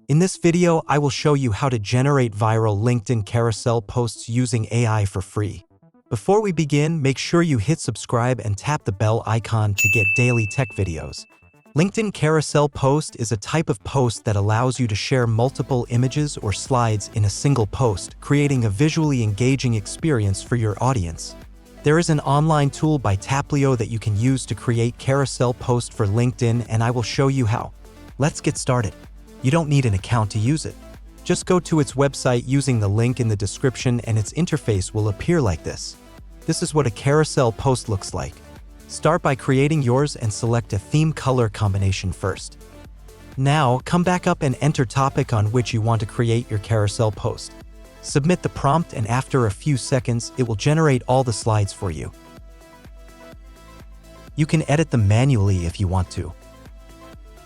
In this video, I will show you how to generate viral LinkedIn carousel posts using AI for free. Before we begin, make sure you hit subscribe and tap the bell icon to get daily tech videos. LinkedIn carousel post is a type of post that allows you to share multiple images or slides in a single post, creating a visually engaging experience for your audience. There is an online tool by Taplio that you can use to create carousel posts for LinkedIn, and I will show you how. Let's get started. You don't need an account to use it. Just go to its website using the link in the description and its interface will appear like this. This is what a carousel post looks like. Start by creating yours and select a theme color combination first. Now, come back up and enter topic on which you want to create your carousel post. Submit the prompt and after a few seconds, it will generate all the slides for you. You can edit them manually if you want to.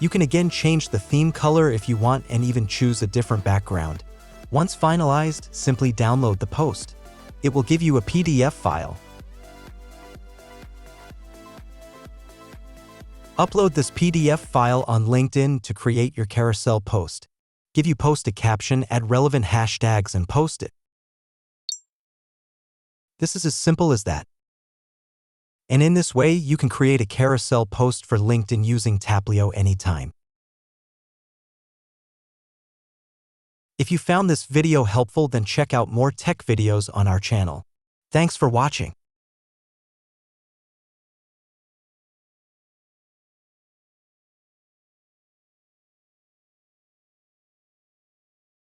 You can again change the theme color if you want and even choose a different background. Once finalized, simply download the post. It will give you a PDF file. Upload this PDF file on LinkedIn to create your carousel post. Give you post a caption, add relevant hashtags, and post it. This is as simple as that. And in this way, you can create a carousel post for LinkedIn using Taplio anytime. If you found this video helpful, then check out more tech videos on our channel. Thanks for watching.